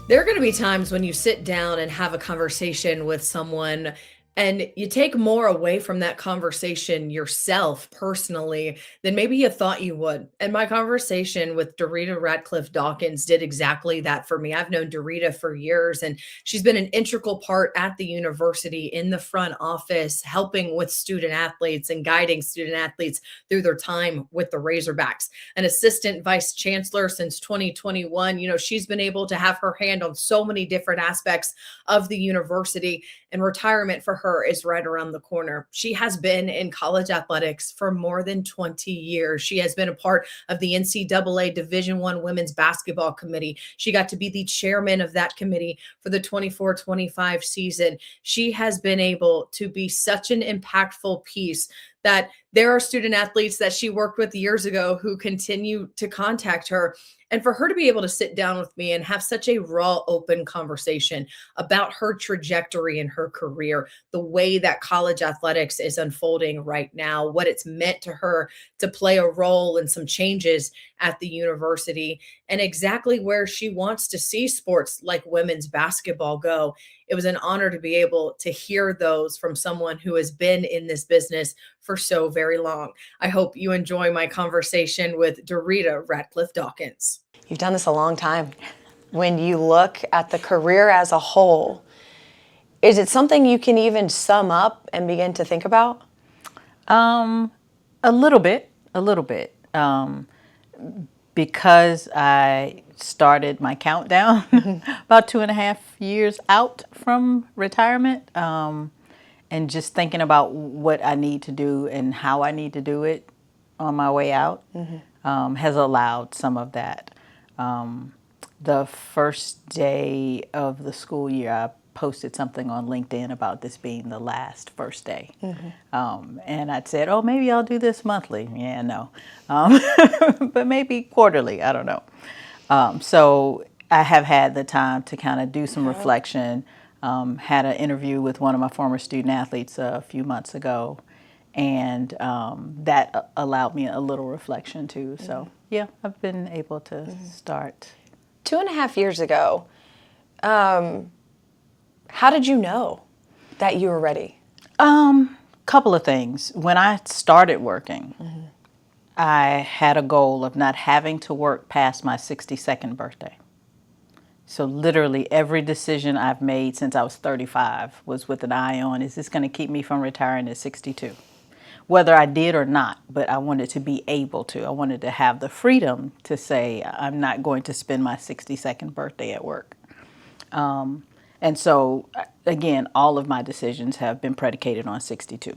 There are going to be times when you sit down and have a conversation with someone and you take more away from that conversation yourself personally than maybe you thought you would. And my conversation with Derita Ratcliffe Dawkins did exactly that for me. I've known Derita for years, and she's been an integral part at the university in the front office, helping with student athletes and guiding student athletes through their time with the Razorbacks. An assistant vice chancellor since 2021. She's been able to have her hand on so many different aspects of the university, and retirement for her is right around the corner. She has been in college athletics for more than 20 years. She has been a part of the NCAA Division I Women's Basketball Committee. She got to be the chairman of that committee for the 24-25 season. She has been able to be such an impactful piece that there are student athletes that she worked with years ago who continue to contact her. And for her to be able to sit down with me and have such a raw, open conversation about her trajectory in her career, the way that college athletics is unfolding right now, what it's meant to her to play a role in some changes at the university, and exactly where she wants to see sports like women's basketball go. It was an honor to be able to hear those from someone who has been in this business for so very long. I hope you enjoy my conversation with Derita Ratcliffe Dawkins. You've done this a long time. When you look at the career as a whole, is it something you can even sum up and begin to think about? A little bit. Because I started my countdown about 2.5 years out from retirement, and just thinking about what I need to do and how I need to do it on my way out, has allowed some of that. The first day of the school year, I posted something on LinkedIn about this being the last first day. And I'd said, oh, maybe I'll do this monthly. Yeah, no. But maybe quarterly, I don't know. So I have had the time to kind of do some reflection. Had an interview with one of my former student athletes a few months ago, and that allowed me a little reflection too. So yeah, I've been able to start. 2.5 years ago, how did you know that you were ready? Couple of things. When I started working, I had a goal of not having to work past my 62nd birthday. So literally every decision I've made since I was 35 was with an eye on, is this going to keep me from retiring at 62? Whether I did or not, but I wanted to be able to. I wanted to have the freedom to say, I'm not going to spend my 62nd birthday at work. And so, again, all of my decisions have been predicated on 62.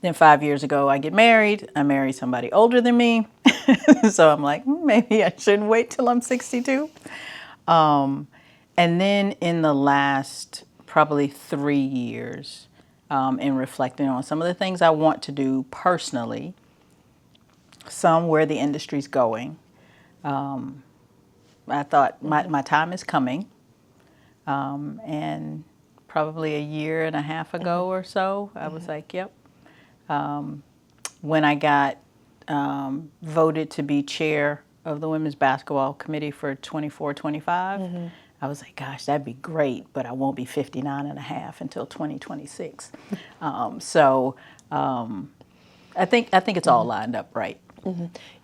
Then 5 years ago, I get married. I marry somebody older than me. So I'm like, maybe I shouldn't wait till I'm 62. And then in the last probably 3 years, in reflecting on some of the things I want to do personally, some where the industry's going, I thought my time is coming. And probably 1.5 years ago or so, I was like, yep. When I got voted to be chair of the Women's Basketball Committee for 24-25, I was like, gosh, that'd be great, but I won't be 59 and a half until 2026. So I think it's all lined up right.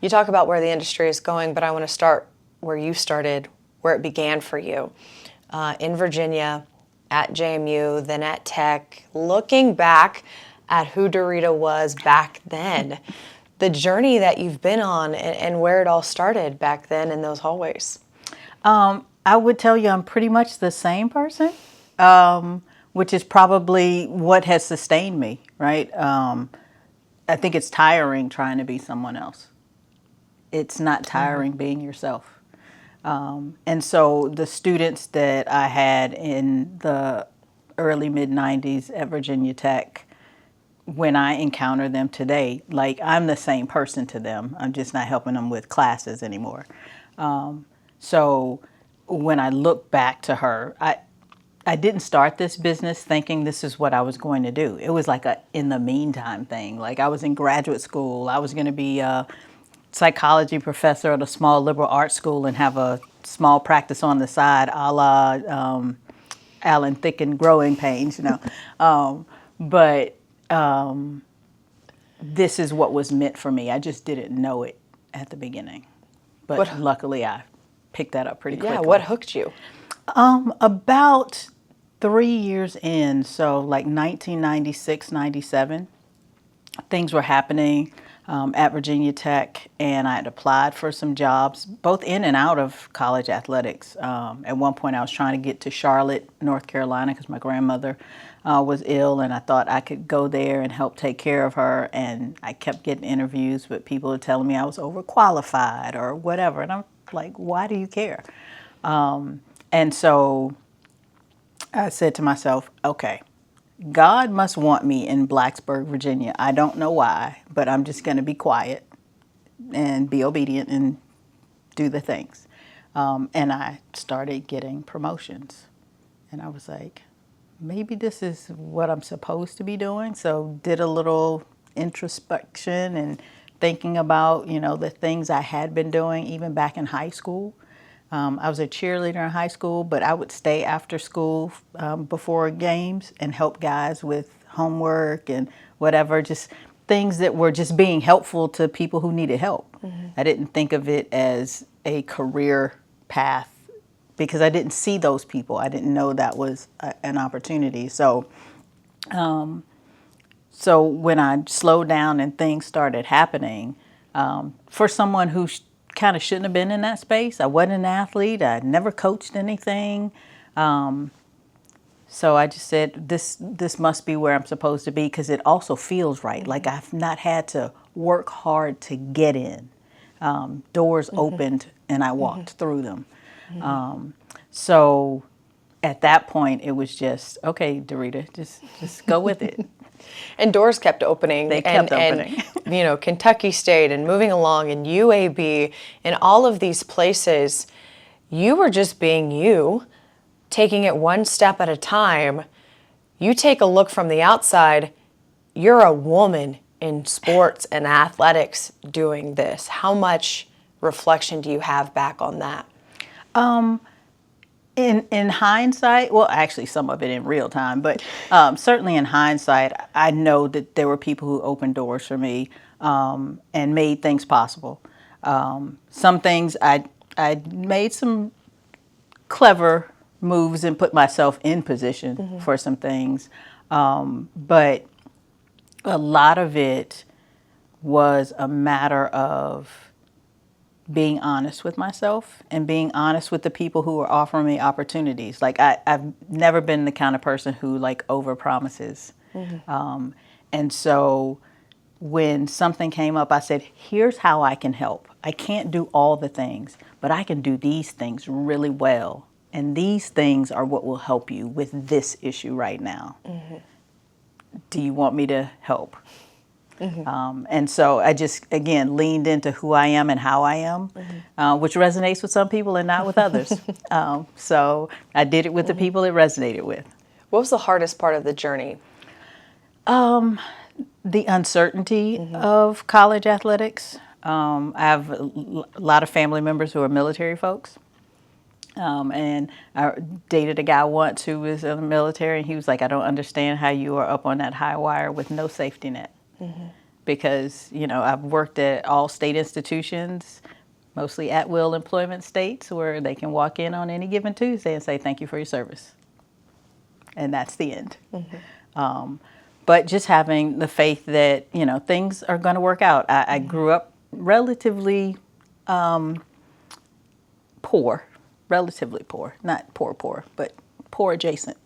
You talk about where the industry is going, but I want to start where you started, where it began for you. In Virginia, at JMU, then at Tech, looking back at who Derita was back then, the journey that you've been on and where it all started back then in those hallways. I would tell you I'm pretty much the same person, which is probably what has sustained me, right? I think it's tiring trying to be someone else. It's not tiring being yourself. And so the students that I had in the early mid-90s at Virginia Tech, when I encounter them today, like I'm the same person to them. I'm just not helping them with classes anymore. So when I look back to her, I didn't start this business thinking this is what I was going to do. It was like a in the meantime thing. Like I was in graduate school. I was going to be a psychology professor at a small liberal arts school and have a small practice on the side, a la Alan Thicke Growing Pains, But this is what was meant for me. I just didn't know it at the beginning. But luckily I picked that up pretty quickly. Yeah, what hooked you? About 3 years in, so like 1996, 97, things were happening at Virginia Tech, and I had applied for some jobs, both in and out of college athletics. At one point, I was trying to get to Charlotte, North Carolina, because my grandmother was ill, and I thought I could go there and help take care of her. And I kept getting interviews, but people were telling me I was overqualified or whatever. And I'm like, why do you care? And so I said to myself, okay, God must want me in Blacksburg, Virginia. I don't know why, but I'm just going to be quiet and be obedient and do the things. And I started getting promotions. And I was like, maybe this is what I'm supposed to be doing. So did a little introspection and thinking about, the things I had been doing even back in high school. I was a cheerleader in high school, but I would stay after school before games and help guys with homework and whatever, just things that were just being helpful to people who needed help. Mm-hmm. I didn't think of it as a career path because I didn't see those people. I didn't know that was an opportunity. So when I slowed down and things started happening, for someone who kind of shouldn't have been in that space. I wasn't an athlete. I never coached anything. So I just said, this must be where I'm supposed to be because it also feels right. Mm-hmm. Like I've not had to work hard to get in. Doors mm-hmm. opened and I walked mm-hmm. through them. Mm-hmm. So at that point, it was just, okay, Derita, just go with it. And doors kept opening. They kept opening. And, Kentucky State and moving along and UAB and all of these places, you were just being you, taking it one step at a time. You take a look from the outside, you're a woman in sports and athletics doing this. How much reflection do you have back on that? In hindsight, well, actually some of it in real time, but certainly in hindsight, I know that there were people who opened doors for me and made things possible. Some things I made some clever moves and put myself in position mm-hmm. for some things, but a lot of it was a matter of being honest with myself and being honest with the people who were offering me opportunities. Like I've never been the kind of person who over promises. Mm-hmm. And so when something came up, I said, here's how I can help. I can't do all the things, but I can do these things really well. And these things are what will help you with this issue right now. Mm-hmm. Do you want me to help? Mm-hmm. And so I just, again, leaned into who I am and how I am, mm-hmm. Which resonates with some people and not with others. So I did it with the people it resonated with. What was the hardest part of the journey? The uncertainty mm-hmm. of college athletics. I have a lot of family members who are military folks. And I dated a guy once who was in the military, and he was like, I don't understand how you are up on that high wire with no safety net. Mm-hmm. Because, I've worked at all state institutions, mostly at-will employment states, where they can walk in on any given Tuesday and say, thank you for your service. And that's the end. Mm-hmm. But just having the faith that, things are going to work out. I grew up relatively poor, not poor, but poor adjacent.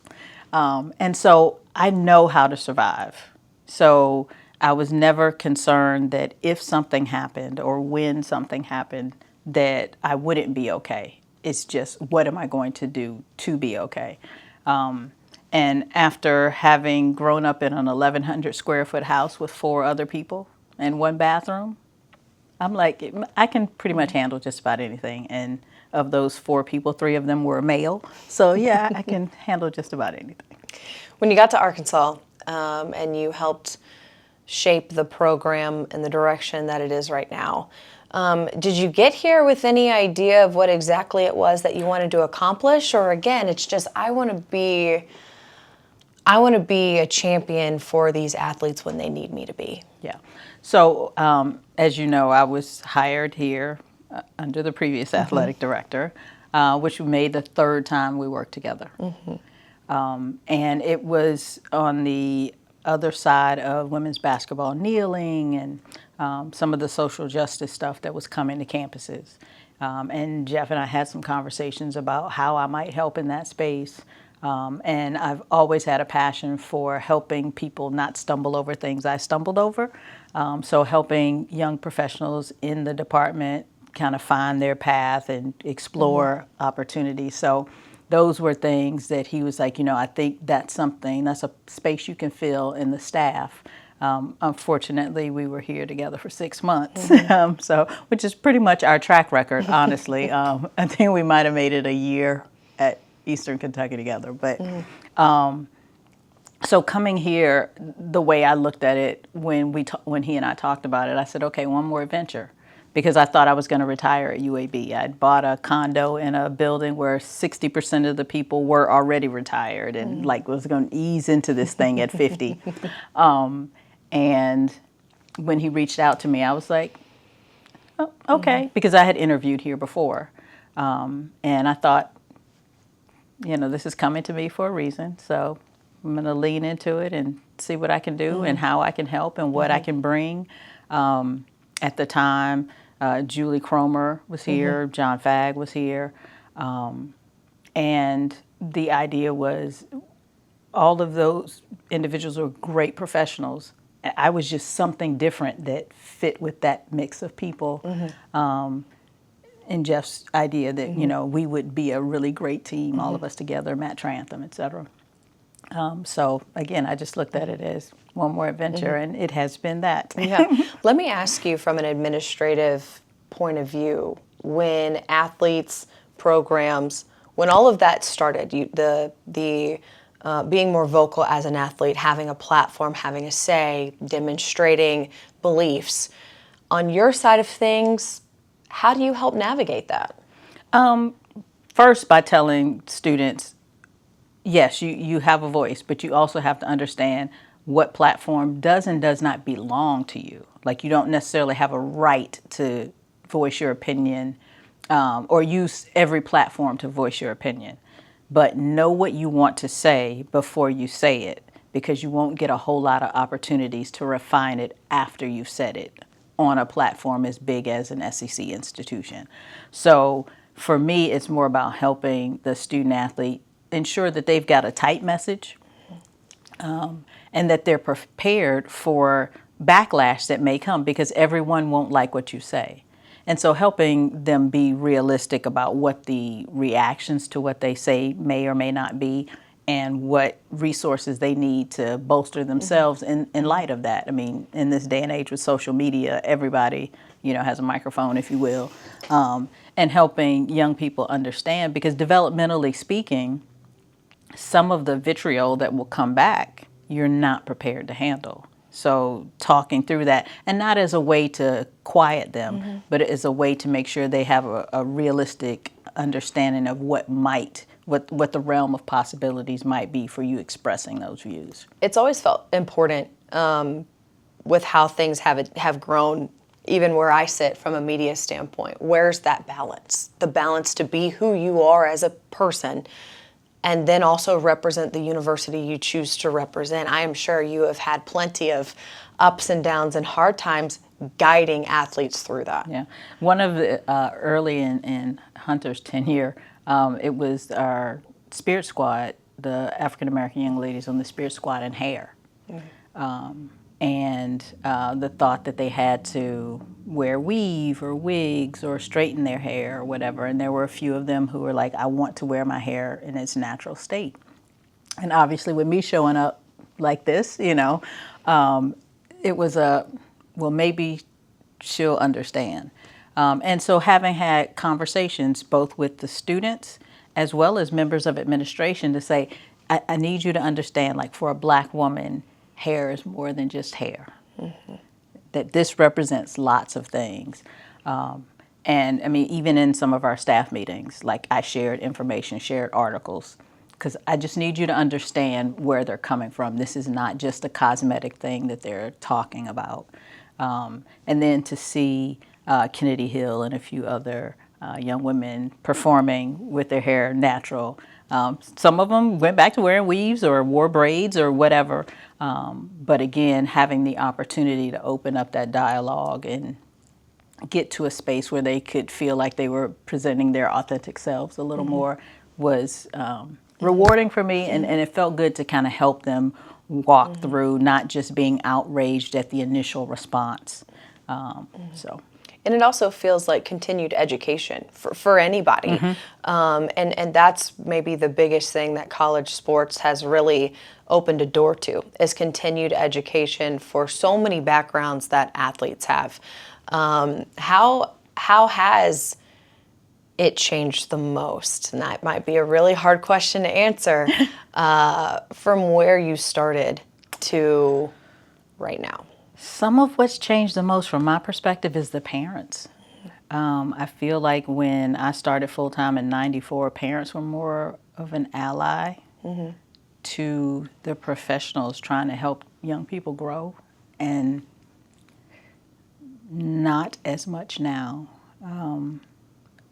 And so I know how to survive. So I was never concerned that if something happened or when something happened that I wouldn't be okay. It's just, what am I going to do to be okay? And after having grown up in an 1,100 square foot house with 4 other people and 1 bathroom, I'm like, I can pretty much handle just about anything. And of those 4 people, 3 of them were male. So yeah, I can handle just about anything. When you got to Arkansas and you helped shape the program in the direction that it is right now, Did you get here with any idea of what exactly it was that you wanted to accomplish? Or again, it's just, I want to be a champion for these athletes when they need me to be. Yeah. So, as you know, I was hired here under the previous athletic director, which made the third time we worked together. And it was on the other side of women's basketball kneeling and some of the social justice stuff that was coming to campuses. And Jeff and I had some conversations about how I might help in that space. And I've always had a passion for helping people not stumble over things I stumbled over. So helping young professionals in the department kind of find their path and explore opportunities. So those were things that he was like, I think that's a space you can fill in the staff. Unfortunately, we were here together for 6 months, which is pretty much our track record, honestly. I think we might have made it a year at Eastern Kentucky together. But so coming here, the way I looked at it when he and I talked about it, I said, okay, one more adventure. Because I thought I was going to retire at UAB. I'd bought a condo in a building where 60% of the people were already retired and was going to ease into this thing at 50. And when he reached out to me, I was like, oh, okay, because I had interviewed here before. And I thought, this is coming to me for a reason. So I'm going to lean into it and see what I can do and how I can help and what I can bring. At the time, Julie Cromer was here, John Fagg was here, and the idea was all of those individuals were great professionals. I was just something different that fit with that mix of people. And Jeff's idea that, we would be a really great team, all of us together, Matt Trantham, et cetera. So again, I just looked at it as one more adventure, and it has been that. Yeah. Let me ask you from an administrative point of view, when athletes, programs, when all of that started, being more vocal as an athlete, having a platform, having a say, demonstrating beliefs, on your side of things, how do you help navigate that? First, by telling students, yes, you have a voice, but you also have to understand what platform does and does not belong to you. Like, you don't necessarily have a right to voice your opinion or use every platform to voice your opinion. But know what you want to say before you say it, because you won't get a whole lot of opportunities to refine it after you've said it on a platform as big as an SEC institution. So for me, it's more about helping the student athlete ensure that they've got a tight message and that they're prepared for backlash that may come, because everyone won't like what you say. And so helping them be realistic about what the reactions to what they say may or may not be, and what resources they need to bolster themselves in light of that. I mean, in this day and age with social media, everybody, has a microphone, if you will, and helping young people understand, because developmentally speaking, some of the vitriol that will come back, you're not prepared to handle. So talking through that, and not as a way to quiet them, but as a way to make sure they have a realistic understanding of what the realm of possibilities might be for you expressing those views. It's always felt important with how things have grown, even where I sit from a media standpoint. Where's that balance? The balance to be who you are as a person, and then also represent the university you choose to represent. I am sure you have had plenty of ups and downs and hard times guiding athletes through that. Yeah. One of the early in Hunter's tenure, it was our Spirit Squad, the African-American young ladies on the Spirit Squad, and hair. And the thought that they had to wear weave or wigs or straighten their hair or whatever. And there were a few of them who were like, I want to wear my hair in its natural state. And obviously with me showing up like this, it was well, maybe she'll understand. And so having had conversations both with the students as well as members of administration to say, I need you to understand, like, for a Black woman, hair is more than just hair. That this represents lots of things. And I mean, even in some of our staff meetings, like I shared information, shared articles, because I just need you to understand where they're coming from. This is not just a cosmetic thing that they're talking about. And then to see Kennedy Hill and a few other young women performing with their hair natural. Some of them went back to wearing weaves or wore braids or whatever. But again, having the opportunity to open up that dialogue and get to a space where they could feel like they were presenting their authentic selves a little more was rewarding for me, and it felt good to kind of help them walk through not just being outraged at the initial response. So. And it also feels like continued education for anybody. And that's maybe the biggest thing that college sports has really opened a door to, is continued education for so many backgrounds that athletes have. How has it changed the most? And that might be a really hard question to answer, from where you started to right now. Some of what's changed the most from my perspective is the parents. I feel like when I started full-time in '94, parents were more of an ally to the professionals trying to help young people grow, and not as much now.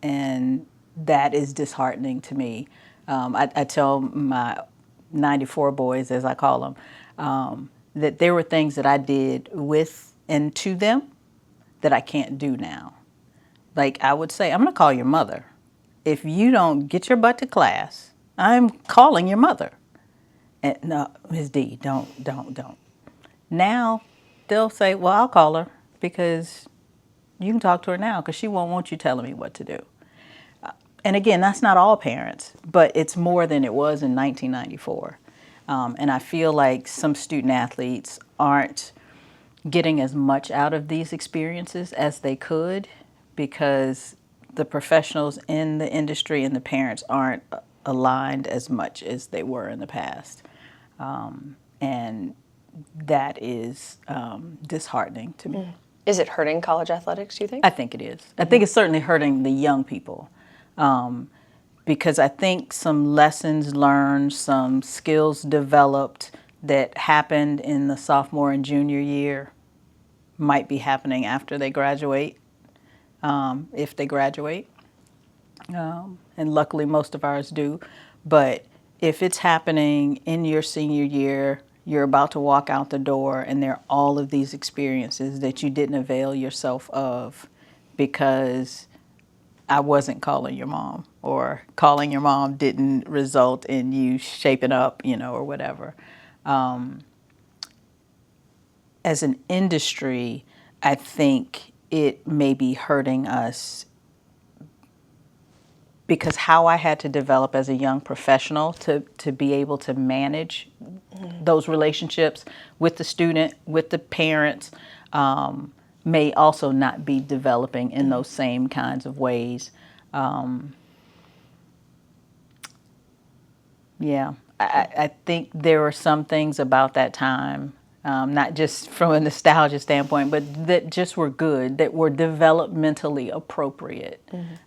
And that is disheartening to me. I tell my '94 boys, as I call them, that there were things that I did with and to them that I can't do now. Like I would say, I'm going to call your mother. If you don't get your butt to class, I'm calling your mother. And no, Ms. D, don't. Now they'll say, well, I'll call her because you can talk to her now because she won't want you telling me what to do. And again, that's not all parents, but it's more than it was in 1994. And I feel like some student athletes aren't getting as much out of these experiences as they could because the professionals in the industry and the parents aren't aligned as much as they were in the past. And that is disheartening to me. Is it hurting college athletics, do you think? I think it is. I think it's certainly hurting the young people. Because I think some lessons learned, some skills developed that happened in the sophomore and junior year might be happening after they graduate, if they graduate. And luckily most of ours do. But if it's happening in your senior year, you're about to walk out the door and there are all of these experiences that you didn't avail yourself of because I wasn't calling your mom, or calling your mom didn't result in you shaping up, or whatever. As an industry, I think it may be hurting us because how I had to develop as a young professional to be able to manage those relationships with the student, with the parents, may also not be developing in those same kinds of ways. I think there were some things about that time, not just from a nostalgia standpoint, but that just were good, that were developmentally appropriate.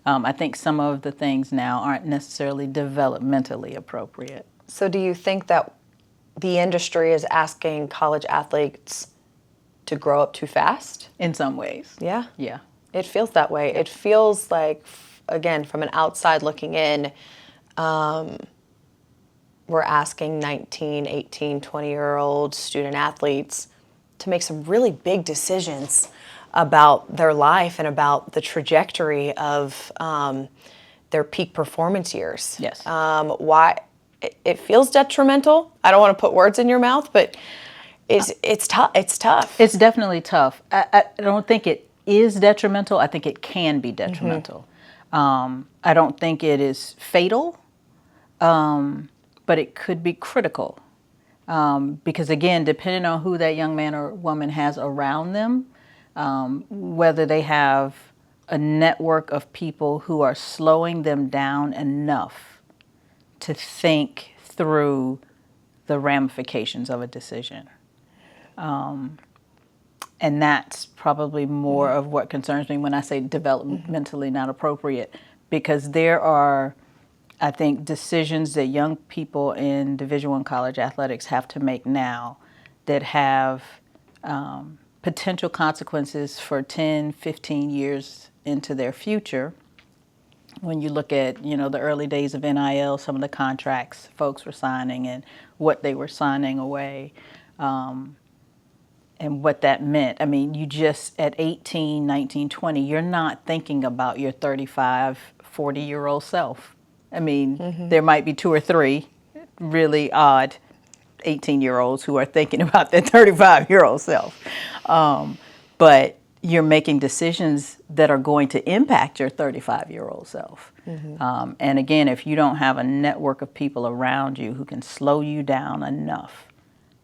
I think some of the things now aren't necessarily developmentally appropriate. So do you think that the industry is asking college athletes to grow up too fast? In some ways. Yeah. Yeah. It feels that way. It feels like, again, from an outside looking in, we're asking 19, 18, 20-year-old student athletes to make some really big decisions about their life and about the trajectory of their peak performance years. Yes. Why? It feels detrimental. I don't want to put words in your mouth, but it's tough. It's tough. It's definitely tough. I don't think it is detrimental. I think it can be detrimental. I don't think it is fatal, but it could be critical. Because again, depending on who that young man or woman has around them, whether they have a network of people who are slowing them down enough to think through the ramifications of a decision. And that's probably more of what concerns me when I say developmentally not appropriate, because there are, I think, decisions that young people in Division I college athletics have to make now that have potential consequences for 10, 15 years into their future. When you look at, the early days of NIL, some of the contracts folks were signing and what they were signing away, and what that meant. I mean, you just, at 18, 19, 20, you're not thinking about your 35, 40-year-old self. I mean, there might be 2 or 3 really odd 18-year-olds who are thinking about their 35-year-old self. But you're making decisions that are going to impact your 35-year-old self. And again, if you don't have a network of people around you who can slow you down enough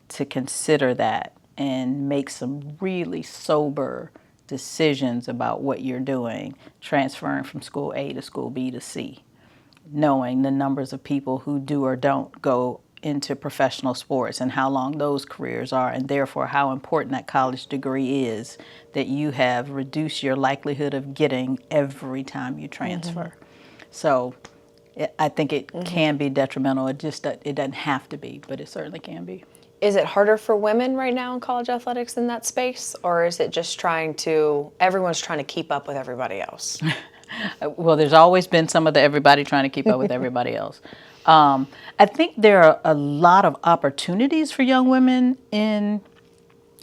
to consider that and make some really sober decisions about what you're doing, transferring from school A to school B to C, knowing the numbers of people who do or don't go into professional sports and how long those careers are, and therefore how important that college degree is, that you have reduced your likelihood of getting every time you transfer. So I think it can be detrimental. It doesn't have to be, but it certainly can be. Is it harder for women right now in college athletics in that space, or is it just everyone's trying to keep up with everybody else? Well, there's always been some of the everybody trying to keep up with everybody else. I think there are a lot of opportunities for young women in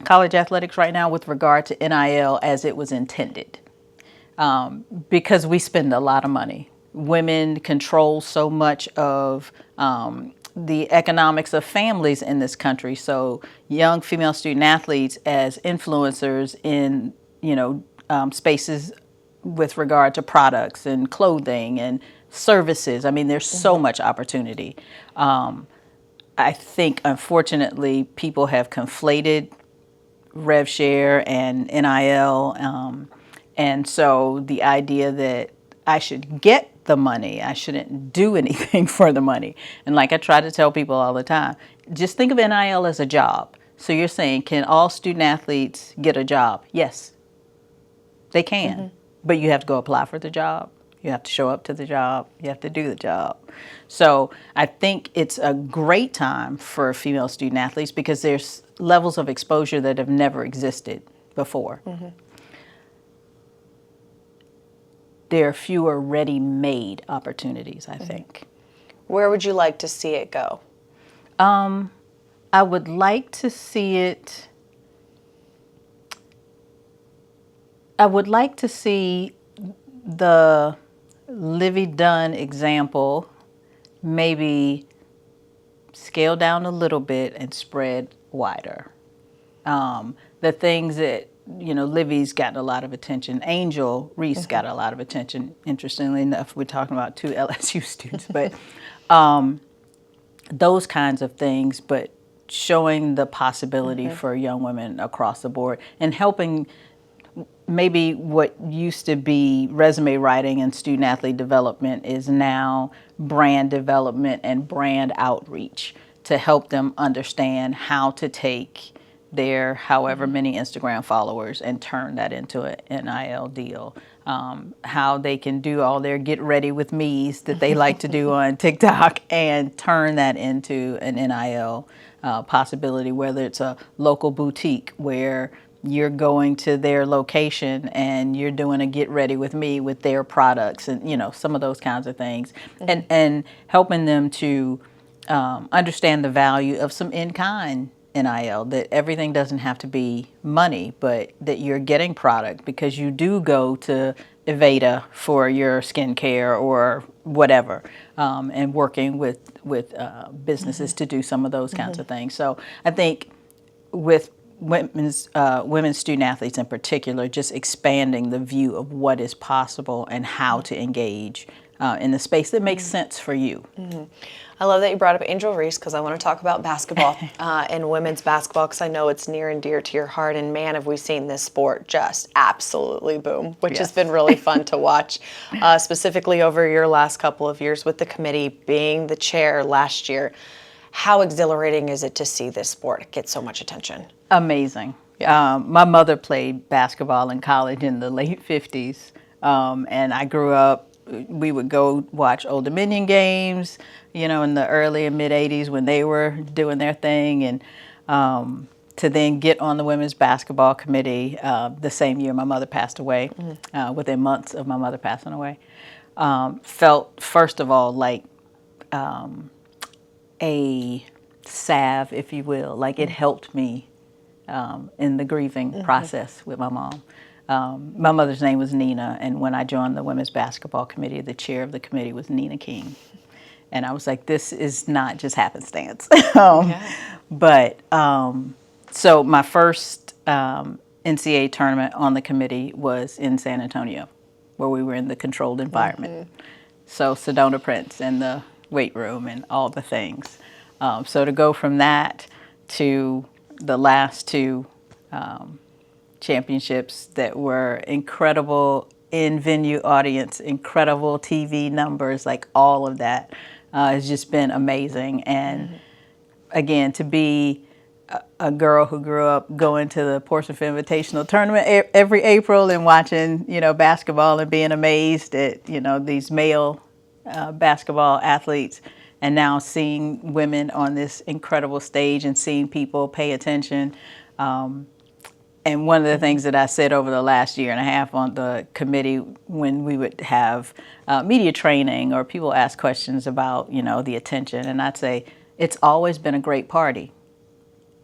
college athletics right now with regard to NIL as it was intended, because we spend a lot of money. Women control so much of the economics of families in this country. So young female student athletes as influencers in, spaces with regard to products and clothing and services. I mean, there's so much opportunity. I think, unfortunately, people have conflated rev share and NIL. And so the idea that I should get the money, I shouldn't do anything for the money. And like I try to tell people all the time, just think of NIL as a job. So you're saying, can all student athletes get a job? Yes, they can. But you have to go apply for the job. You have to show up to the job. You have to do the job. So I think it's a great time for female student athletes because there's levels of exposure that have never existed before. There are fewer ready-made opportunities, I think. Where would you like to see it go? I would like to see it. I would like to see the Livy Dunn example maybe scale down a little bit and spread wider. The things that, Livy's gotten a lot of attention. Angel Reese got a lot of attention. Interestingly enough, we're talking about 2 LSU students, but those kinds of things, but showing the possibility for young women across the board and helping maybe what used to be resume writing and student athlete development is now brand development and brand outreach to help them understand how to take their however many Instagram followers and turn that into an NIL deal. How they can do all their get ready with me's that they like to do on TikTok and turn that into an NIL possibility, whether it's a local boutique where you're going to their location and you're doing a get ready with me with their products and, some of those kinds of things, and helping them to understand the value of some in-kind NIL, that everything doesn't have to be money, but that you're getting product because you do go to Evada for your skincare or whatever, and working with businesses to do some of those kinds of things. So I think with women's student athletes in particular, just expanding the view of what is possible and how to engage in the space that makes sense for you. I love that you brought up Angel Reese because I want to talk about basketball and women's basketball because I know it's near and dear to your heart. And man, have we seen this sport just absolutely boom, which has been really fun to watch, specifically over your last couple of years with the committee being the chair last year. How exhilarating is it to see this sport get so much attention? Amazing. My mother played basketball in college in the late 50s, and I grew up, we would go watch Old Dominion games, in the early and mid 80s when they were doing their thing, and to then get on the women's basketball committee the same year my mother passed away, within months of my mother passing away. Felt, first of all, like a salve, if you will. Like it helped me in the grieving process with my mom. My mother's name was Nina, and when I joined the women's basketball committee, the chair of the committee was Nina King. And I was like, this is not just happenstance. But so my first NCAA tournament on the committee was in San Antonio, where we were in the controlled environment. So Sedona Prince and the weight room and all the things. So to go from that to the last two championships that were incredible in-venue audience, incredible TV numbers, like all of that has just been amazing. And again, to be a girl who grew up going to the Portsmouth Invitational Tournament every April and watching, basketball and being amazed at, these male basketball athletes, and now seeing women on this incredible stage and seeing people pay attention. And one of the things that I said over the last year and a half on the committee, when we would have media training or people ask questions about, the attention, and I'd say, it's always been a great party.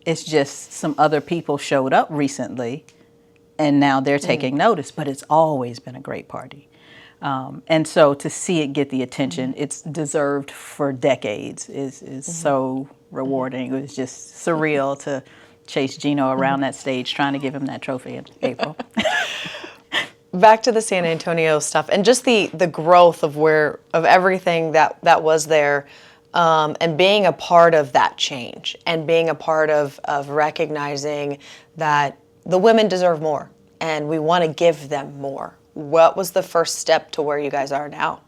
It's just some other people showed up recently and now they're taking notice, but it's always been a great party. And so to see it get the attention it's deserved for decades is so rewarding. It was just surreal to chase Gino around that stage trying to give him that trophy in April. Back to the San Antonio stuff and just the growth of everything that was there, and being a part of that change and being a part of recognizing that the women deserve more and we want to give them more. What was the first step to where you guys are now?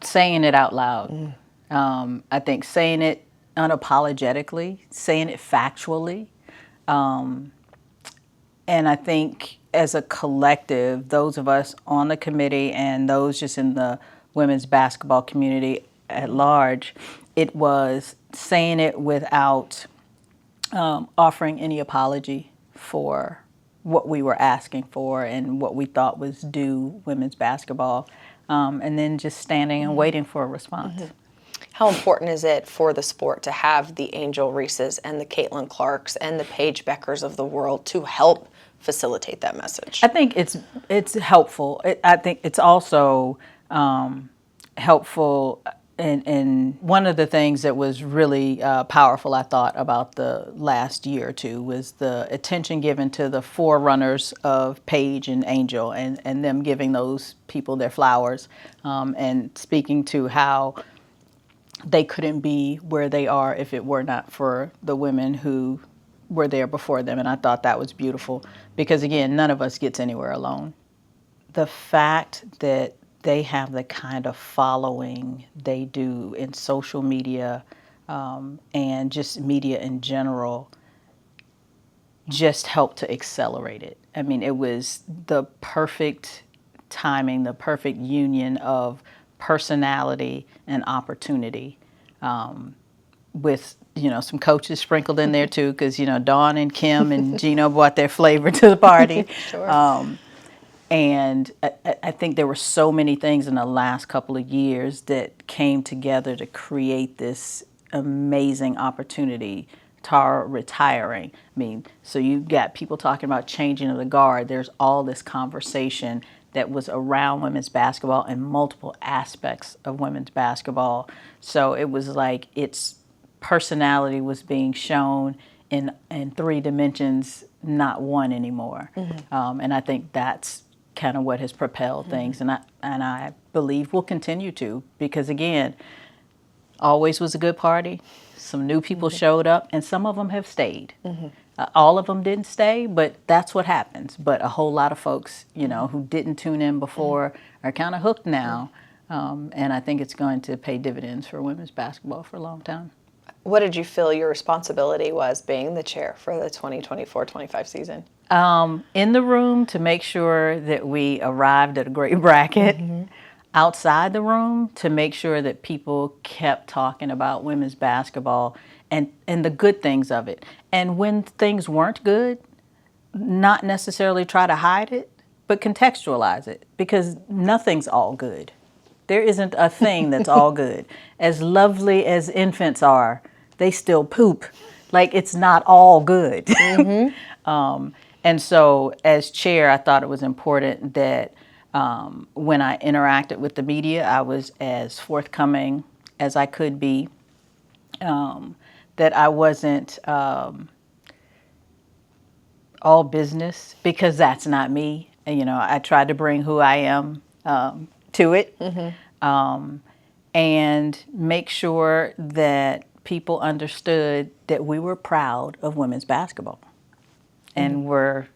Saying it out loud. I think saying it unapologetically, saying it factually. And I think as a collective, those of us on the committee and those just in the women's basketball community at large, it was saying it without offering any apology for what we were asking for and what we thought was due women's basketball, and then just standing and waiting for a response. How important is it for the sport to have the Angel Reeses and the Caitlin Clarks and the Paige Beckers of the world to help facilitate that message? I think it's helpful. I think it's also helpful. And one of the things that was really powerful, I thought, about the last year or two was the attention given to the forerunners of Paige and Angel and them giving those people their flowers, and speaking to how they couldn't be where they are if it were not for the women who were there before them. And I thought that was beautiful because, again, none of us gets anywhere alone. The fact that they have the kind of following they do in social media, and just media in general just helped to accelerate it. I mean, it was the perfect timing, the perfect union of personality and opportunity, with some coaches sprinkled in there too, because Dawn and Kim and Gino brought their flavor to the party. Sure. And I think there were so many things in the last couple of years that came together to create this amazing opportunity. Tara retiring. I mean, so you got people talking about changing of the guard. There's all this conversation that was around women's basketball and multiple aspects of women's basketball. So it was like its personality was being shown in 3 dimensions, not one anymore. And I think that's kind of what has propelled things, and I believe will continue to, because again, always was a good party. Some new people showed up, and some of them have stayed. All of them didn't stay, but that's what happens. But a whole lot of folks, who didn't tune in before are kind of hooked now, and I think it's going to pay dividends for women's basketball for a long time. What did you feel your responsibility was being the chair for the 2024-25 season? In the room to make sure that we arrived at a great bracket. Outside the room to make sure that people kept talking about women's basketball and the good things of it. And when things weren't good, not necessarily try to hide it, but contextualize it, because nothing's all good. There isn't a thing that's all good. As lovely as infants are, they still poop. Like, it's not all good. And so as chair, I thought it was important that when I interacted with the media, I was as forthcoming as I could be, that I wasn't all business, because that's not me. And, you know, I tried to bring who I am to it, and make sure that people understood that we were proud of women's basketball. And we're,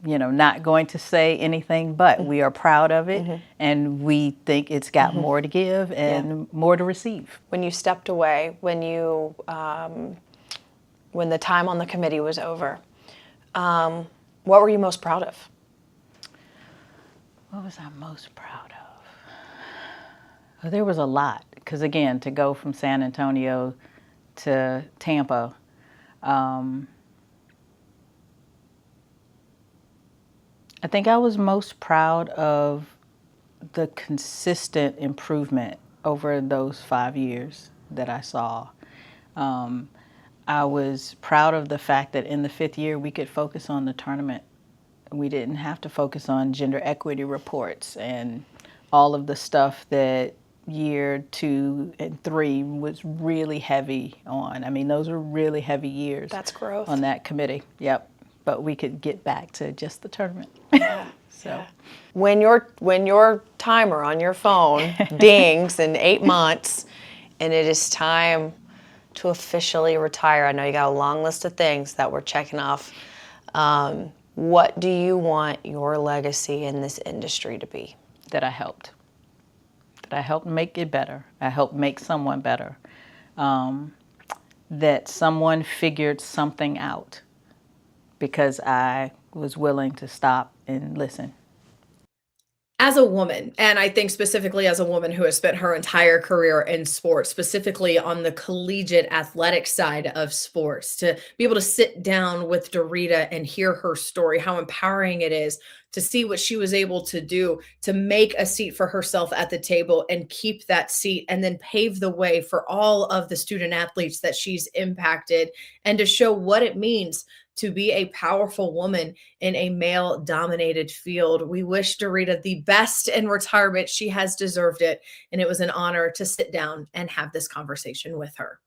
you know, not going to say anything, but we are proud of it, and we think it's got more to give and more to receive. When you stepped away, when you, when the time on the committee was over, what were you most proud of? What was I most proud of? Well, there was a lot, because again, to go from San Antonio to Tampa, I think I was most proud of the consistent improvement over those 5 years that I saw. I was proud of the fact that in the 5th year we could focus on the tournament. We didn't have to focus on gender equity reports and all of the stuff that year 2 and 3 was really heavy on. I mean, those were really heavy years. That's growth. On that committee. Yep. But we could get back to just the tournament. So when your timer on your phone dings in 8 months and it is time to officially retire, I know you got a long list of things that we're checking off. What do you want your legacy in this industry to be? That I helped. That I helped make it better. I helped make someone better. That someone figured something out because I was willing to stop and listen. As a woman, and I think specifically as a woman who has spent her entire career in sports, specifically on the collegiate athletic side of sports, to be able to sit down with Derita and hear her story, how empowering it is to see what she was able to do to make a seat for herself at the table and keep that seat, and then pave the way for all of the student athletes that she's impacted, and to show what it means to be a powerful woman in a male-dominated field. We wish Derita the best in retirement. She has deserved it, and it was an honor to sit down and have this conversation with her.